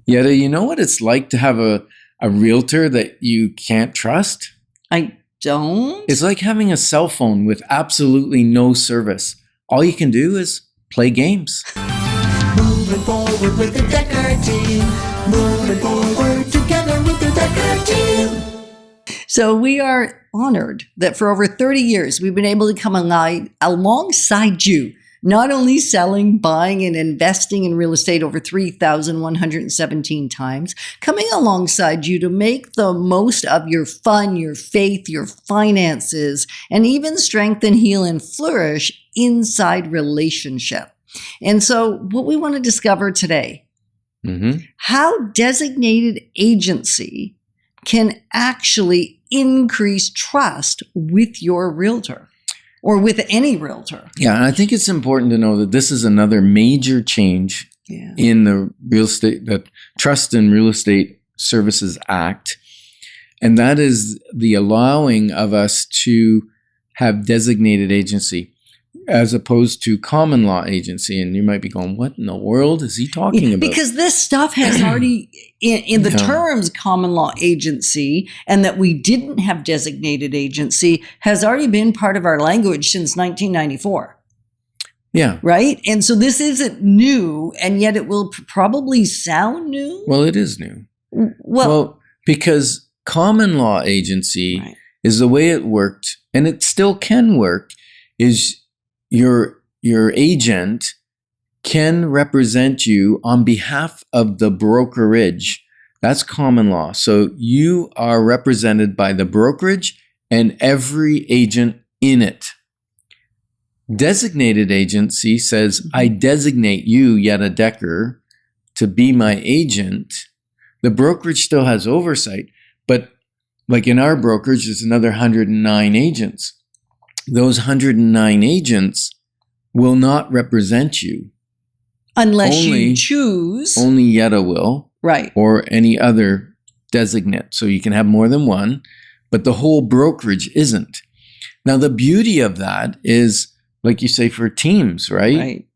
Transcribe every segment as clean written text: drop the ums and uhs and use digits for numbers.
Yetta, you know what it's like to have a realtor that you can't trust? I don't. It's like having a cell phone with absolutely no service. All you can do is play games. Moving forward with the Dekker Team. Moving forward together with the Dekker Team. So we are honored that for over 30 years, we've been able to come alongside you, not only selling, buying, and investing in real estate over 3,117 times, coming alongside you to make the most of your fun, your faith, your finances, and even strengthen, heal, and flourish inside relationship. And so what we want to discover today, how designated agency can actually increase trust with your realtor or with any realtor. Yeah, and I think it's important to know that this is another major change in the real estate, the Trust in Real Estate Services Act. And that is the allowing of us to have designated agency as opposed to common law agency. And you might be going, what in the world is he talking about? Because this stuff has already, in the terms common law agency, and that we didn't have designated agency, has already been part of our language since 1994. Yeah. Right? And so this isn't new, and yet it will probably sound new. Well, it is new. Well, because common law agency is the way it worked, and it still can work, is your agent can represent you on behalf of the brokerage. That's common law. So you are represented by the brokerage and every agent in it. Designated agency says, I designate you, Yetta Dekker, to be my agent. The brokerage still has oversight, but like in our brokerage, there's another 109 agents. Those 109 agents will not represent you. Unless you choose. Only Yetta will. Right. Or any other designate. So you can have more than one, but the whole brokerage isn't. Now, the beauty of that is, like you say, for teams, right? Right.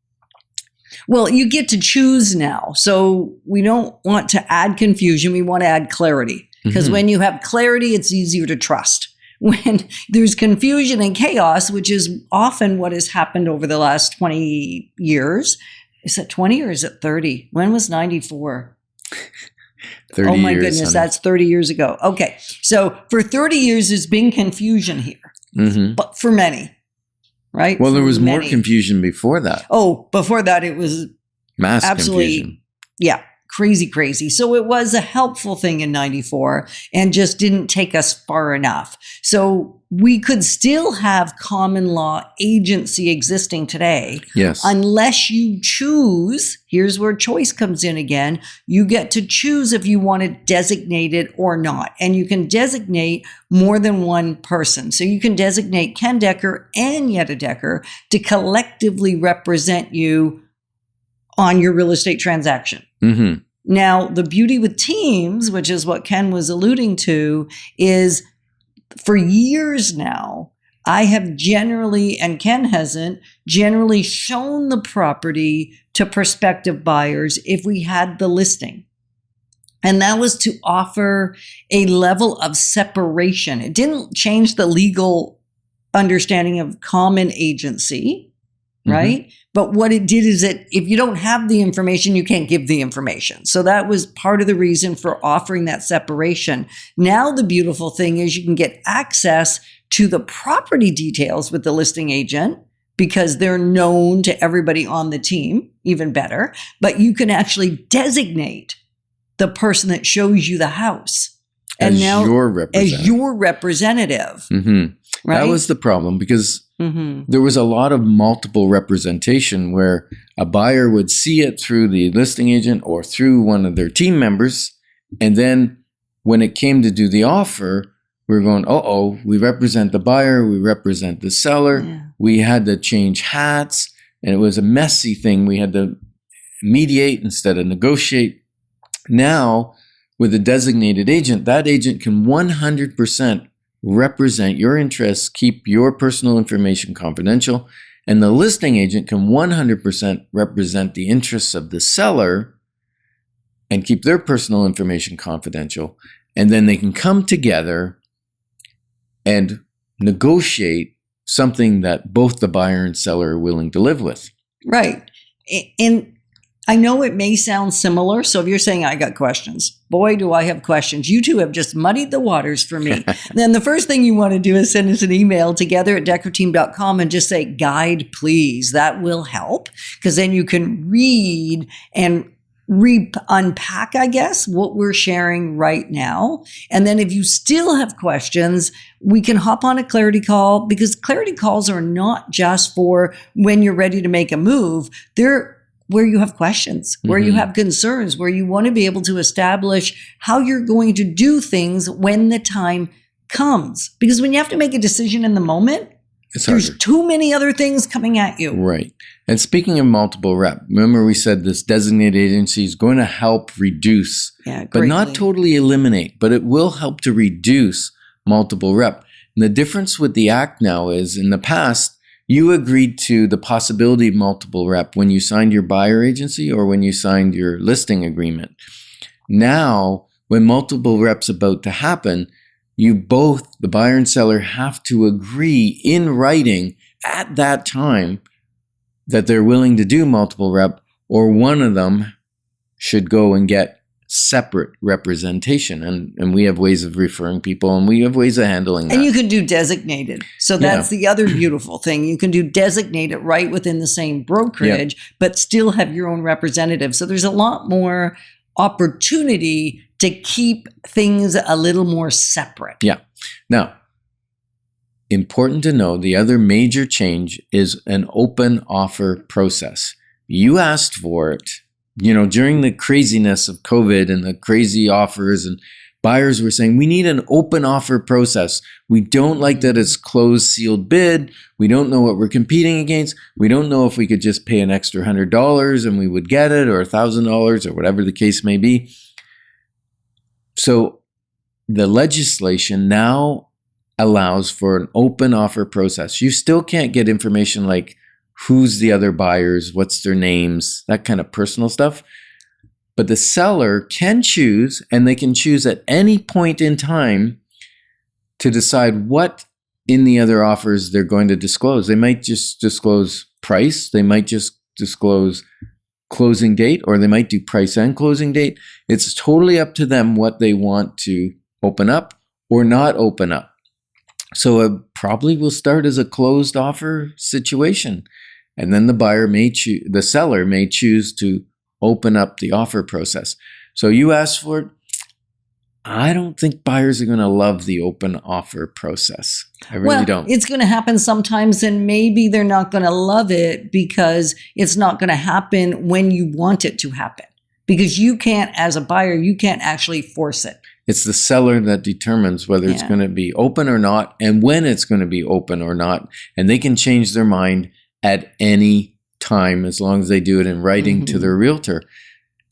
Well, you get to choose now. So we don't want to add confusion. We want to add clarity. Because when you have clarity, it's easier to trust. When there's confusion and chaos, which is often what has happened over the last 20 years. Is it 20 or is it 30? When was 94? 30 oh my years, goodness, honey. that's 30 years ago. Okay. So for 30 years, there's been confusion here, but for many, right? Well, there was more many. confusion before that. Oh, before that, it was Mass absolutely, confusion. yeah, crazy. So it was a helpful thing in 94 and just didn't take us far enough. So we could still have common law agency existing today. Yes. Unless you choose, here's where choice comes in again. You get to choose if you want it designated or not. And you can designate more than one person. So you can designate Ken Dekker and Yetta Dekker to collectively represent you on your real estate transaction. Now, the beauty with teams, which is what Ken was alluding to, is for years now, I have generally, and Ken hasn't, generally shown the property to prospective buyers if we had the listing. And that was to offer a level of separation. It didn't change the legal understanding of common agency, right? But what it did is that if you don't have the information, you can't give the information. So that was part of the reason for offering that separation. Now, the beautiful thing is you can get access to the property details with the listing agent because they're known to everybody on the team, even better. But you can actually designate the person that shows you the house. And as now, your representative. As your representative. Right? That was the problem because there was a lot of multiple representation where a buyer would see it through the listing agent or through one of their team members. And then when it came to do the offer, we were going, we represent the buyer, we represent the seller. Yeah. We had to change hats and it was a messy thing. We had to mediate instead of negotiate. Now, with a designated agent, that agent can 100% represent your interests, keep your personal information confidential, and the listing agent can 100% represent the interests of the seller and keep their personal information confidential. And then they can come together and negotiate something that both the buyer and seller are willing to live with. Right. And I know it may sound similar. So if you're saying, I got questions, boy, do I have questions. You two have just muddied the waters for me. Then the first thing you want to do is send us an email together at dekkerteam.com and just say, guide, please. That will help, because then you can read and unpack, I guess, what we're sharing right now. And then if you still have questions, we can hop on a clarity call, because clarity calls are not just for when you're ready to make a move. They're where you have questions, where you have concerns, where you want to be able to establish how you're going to do things when the time comes. Because when you have to make a decision in the moment, there's too many other things coming at you. Right. And speaking of multiple rep, remember we said this designated agency is going to help reduce, but not totally eliminate, but it will help to reduce multiple rep. And the difference with the Act now is, in the past, you agreed to the possibility of multiple rep when you signed your buyer agency or when you signed your listing agreement. Now, when multiple rep's about to happen, you both, the buyer and seller, have to agree in writing at that time that they're willing to do multiple rep, or one of them should go and get separate representation. And we have ways of referring people, and we have ways of handling that. And you can do designated. So that's the other beautiful thing. You can do designated right within the same brokerage, but still have your own representative. So there's a lot more opportunity to keep things a little more separate. Yeah. Now, important to know, the other major change is an open offer process. You asked for it. You know, during the craziness of COVID and the crazy offers, and buyers were saying, we need an open offer process. We don't like that it's closed, sealed bid. We don't know what we're competing against. We don't know if we could just pay an extra $100 and we would get it, or $1,000, or whatever the case may be. So the legislation now allows for an open offer process. You still can't get information like who's the other buyers, what's their names, that kind of personal stuff. But the seller can choose, and they can choose at any point in time to decide what in the other offers they're going to disclose. They might just disclose price. They might just disclose closing date, or they might do price and closing date. It's totally up to them what they want to open up or not open up. So it probably will start as a closed offer situation. And then the seller may choose to open up the offer process. So you asked for it. I don't think buyers are going to love the open offer process. I really don't. It's going to happen sometimes, and maybe they're not going to love it because it's not going to happen when you want it to happen. Because you can't, as a buyer, you can't actually force it. It's the seller that determines whether it's going to be open or not, and when it's going to be open or not. And they can change their mind at any time, as long as they do it in writing to their realtor.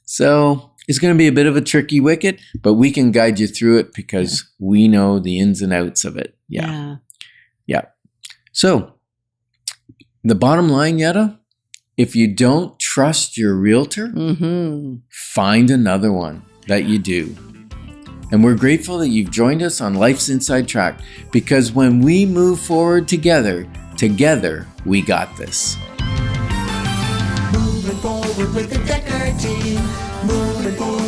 So it's going to be a bit of a tricky wicket, but we can guide you through it because we know the ins and outs of it. Yeah. So the bottom line, Yetta, if you don't trust your realtor, find another one that you do. And we're grateful that you've joined us on Life's Inside Track, because when we move forward together we got this. Moving forward with the Dekker Team. Moving forward.